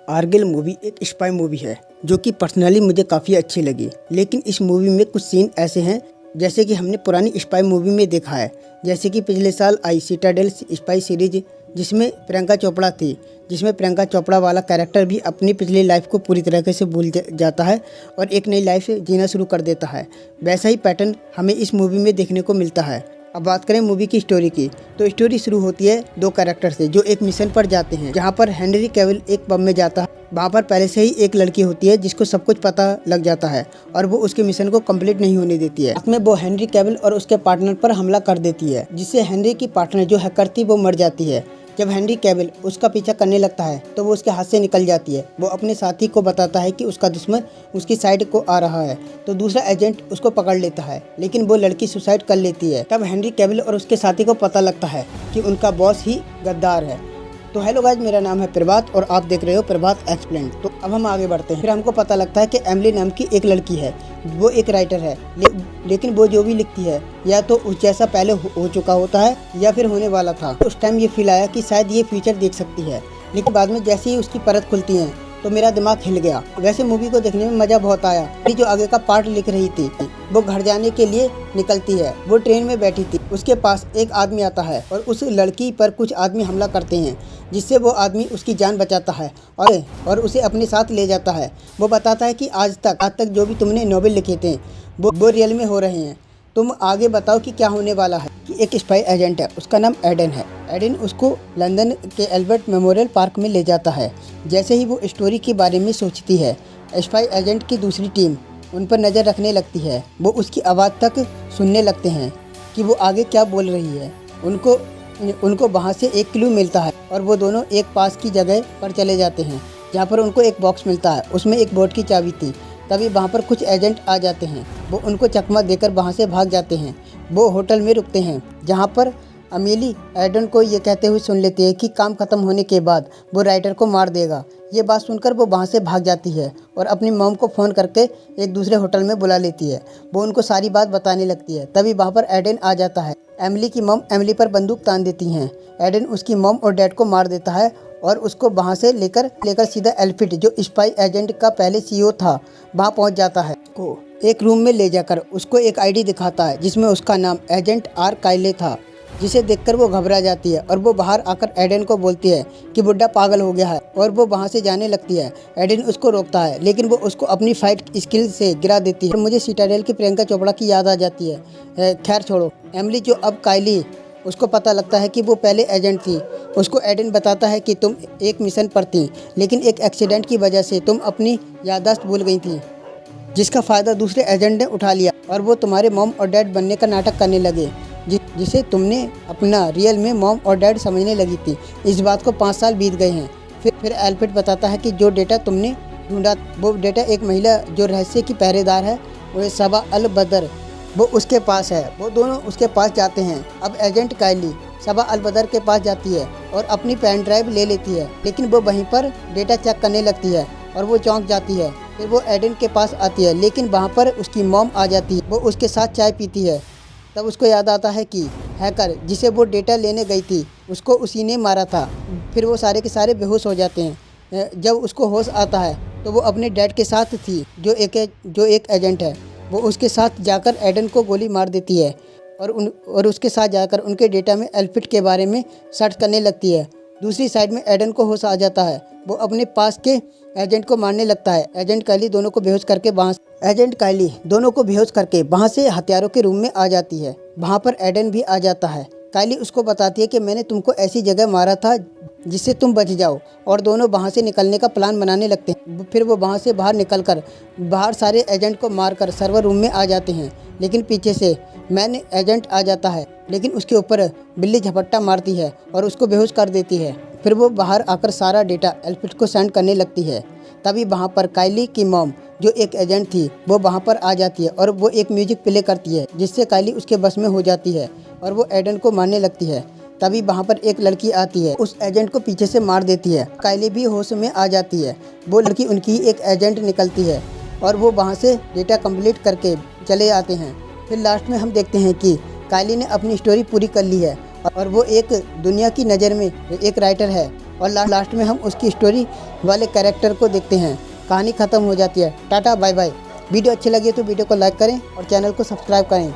आर्गिल movie एक spy movie है जो कि पर्सनली मुझे काफ़ी अच्छी लगी। लेकिन इस मूवी में कुछ सीन ऐसे हैं जैसे कि हमने पुरानी स्पाई मूवी में देखा है। जैसे कि पिछले साल आई सिटाडेल स्पाई सीरीज जिसमें प्रियंका चोपड़ा थी, जिसमें प्रियंका चोपड़ा वाला कैरेक्टर भी अपनी पिछली लाइफ को पूरी तरीके से भूल जाता है और एक नई लाइफ जीना शुरू कर देता है। वैसा ही पैटर्न हमें इस मूवी में देखने को मिलता है। अब बात करें मूवी की स्टोरी की, तो स्टोरी शुरू होती है दो कैरेक्टर से जो एक मिशन पर जाते हैं, जहां पर हेनरी कैविल एक पब में जाता है। वहां पर पहले से ही एक लड़की होती है जिसको सब कुछ पता लग जाता है और वो उसके मिशन को कंप्लीट नहीं होने देती है। इसमें वो हेनरी कैविल और उसके पार्टनर पर हमला कर देती है, जिससे हेनरी की पार्टनर जो हैकर थी वो मर जाती है। जब हेनरी कैविल उसका पीछा करने लगता है तो वो उसके हाथ से निकल जाती है। वो अपने साथी को बताता है कि उसका दुश्मन उसकी साइड को आ रहा है, तो दूसरा एजेंट उसको पकड़ लेता है, लेकिन वो लड़की सुसाइड कर लेती है। तब हेनरी कैविल और उसके साथी को पता लगता है कि उनका बॉस ही गद्दार है। तो हेलो गाइस, मेरा नाम है प्रभात और आप देख रहे हो प्रभात एक्सप्लेन। तो अब हम आगे बढ़ते हैं। फिर हमको पता लगता है कि एमिली नाम की एक लड़की है, वो एक राइटर है, लेकिन वो जो भी लिखती है या तो उस जैसा पहले हो चुका होता है या फिर होने वाला था। उस टाइम ये फील आया कि शायद ये फ्यूचर देख सकती है, लेकिन बाद में जैसे ही उसकी परत खुलती है तो मेरा दिमाग हिल गया। वैसे मूवी को देखने में मज़ा बहुत आया। जो आगे का पार्ट लिख रही थी वो घर जाने के लिए निकलती है। वो ट्रेन में बैठी थी, उसके पास एक आदमी आता है और उस लड़की पर कुछ आदमी हमला करते हैं, जिससे वो आदमी उसकी जान बचाता है और उसे अपने साथ ले जाता है। वो बताता है कि आज तक जो भी तुमने नॉवेल लिखे थे वो रियल में हो रहे हैं। तुम आगे बताओ कि क्या होने वाला है। कि एक स्पाई एजेंट है, उसका नाम एडन है। एडन उसको लंदन के एल्बर्ट मेमोरियल पार्क में ले जाता है। जैसे ही वो स्टोरी के बारे में सोचती है, स्पाई एजेंट की दूसरी टीम उन पर नज़र रखने लगती है। वो उसकी आवाज़ तक सुनने लगते हैं कि वो आगे क्या बोल रही है। उनको वहाँ से एक क्लू मिलता है और वो दोनों एक पास की जगह पर चले जाते हैं, जहाँ पर उनको एक बॉक्स मिलता है। उसमें एक बोट की चाबी थी। तभी वहाँ पर कुछ एजेंट आ जाते हैं। वो उनको चकमा देकर वहाँ से भाग जाते हैं। वो होटल में रुकते हैं, जहाँ पर अमीली एडन को ये कहते हुए सुन लेती है कि काम ख़त्म होने के बाद वो राइटर को मार देगा। ये बात सुनकर वो वहाँ से भाग जाती है और अपनी मॉम को फ़ोन करके एक दूसरे होटल में बुला लेती है। वो उनको सारी बात बताने लगती है। तभी वहाँ पर एडन आ जाता है। एमिली की मॉम एमिली पर बंदूक तान देती हैं। एडन उसकी मॉम और डैड को मार देता है और उसको वहाँ से लेकर सीधा एल्फिट, जो स्पाई एजेंट का पहले सीईओ था, वहाँ पहुँच जाता है। को एक रूम में ले जाकर उसको एक आईडी दिखाता है जिसमें उसका नाम एजेंट आर काइले था, जिसे देखकर वो घबरा जाती है और वो बाहर आकर एडन को बोलती है कि बुड्ढा पागल हो गया है और वो वहाँ से जाने लगती है। एडन उसको रोकता है, लेकिन वो उसको अपनी फाइट स्किल से गिरा देती है और मुझे सिटाडेल की प्रियंका चोपड़ा की याद आ जाती है। खैर छोड़ो। एमिली जो अब काइली, उसको पता लगता है कि वो पहले एजेंट थी। उसको एडन बताता है कि तुम एक मिशन पर थी, लेकिन एक एक्सीडेंट की वजह से तुम अपनी याददाश्त भूल गई थी, जिसका फ़ायदा दूसरे एजेंट ने उठा लिया और वो तुम्हारे मॉम और डैड बनने का नाटक करने लगे, जिसे तुमने अपना रियल में मॉम और डैड समझने लगी थी। इस बात को 5 साल बीत गए हैं। फिर एल्फिट बताता है कि जो डेटा तुमने ढूंढा वो डेटा एक महिला जो रहस्य की पहरेदार है, वो सबा अल बदर, वो उसके पास है। वो दोनों उसके पास जाते हैं। अब एजेंट काइली सबा अल बदर के पास जाती है और अपनी पेन ड्राइव ले लेती है, लेकिन वो वहीं पर डेटा चेक करने लगती है और वो चौंक जाती है। फिर वो एडन के पास आती है, लेकिन वहाँ पर उसकी मॉम आ जाती है। वो उसके साथ चाय पीती है। तब उसको याद आता है कि हैकर जिसे वो डेटा लेने गई थी उसको उसी ने मारा था। फिर वो सारे के सारे बेहोश हो जाते हैं। जब उसको होश आता है तो वो अपने डैड के साथ थी, जो एक एजेंट है। वो उसके साथ जाकर एडन को गोली मार देती है और उसके साथ जाकर उनके डेटा में एल्फिट के बारे में सर्च करने लगती है। दूसरी साइड में एडन को होश आ जाता है। वो अपने पास के एजेंट को मारने लगता है। एजेंट काइली दोनों को बेहोश करके वहाँ से हथियारों के रूम में आ जाती है। वहाँ पर एडन भी आ जाता है। काइली उसको बताती है कि मैंने तुमको ऐसी जगह मारा था जिससे तुम बच जाओ, और दोनों वहाँ से निकलने का प्लान बनाने लगते हैं। फिर वो वहाँ से बाहर निकलकर बाहर सारे एजेंट को मारकर सर्वर रूम में आ जाते हैं, लेकिन पीछे से मैन एजेंट आ जाता है, लेकिन उसके ऊपर बिल्ली झपट्टा मारती है और उसको बेहोश कर देती है। फिर वो बाहर आकर सारा डेटा एल्फिट को सेंड करने लगती है। तभी वहाँ पर काइली की मॉम, जो एक एजेंट थी, वो वहाँ पर आ जाती है और वो एक म्यूजिक प्ले करती है, जिससे काइली उसके बस में हो जाती है और वो एडन को मारने लगती है। तभी वहाँ पर एक लड़की आती है, उस एजेंट को पीछे से मार देती है। काइली भी होश में आ जाती है। वो लड़की उनकी एक एजेंट निकलती है और वो वहाँ से डेटा कंप्लीट करके चले आते हैं। फिर लास्ट में हम देखते हैं कि काइली ने अपनी स्टोरी पूरी कर ली है और वो एक दुनिया की नज़र में एक राइटर है और लास्ट में हम उसकी स्टोरी वाले कैरेक्टर को देखते हैं। कहानी ख़त्म हो जाती है। Tata bye bye. वीडियो अच्छी लगी तो वीडियो को लाइक करें और चैनल को सब्सक्राइब करें।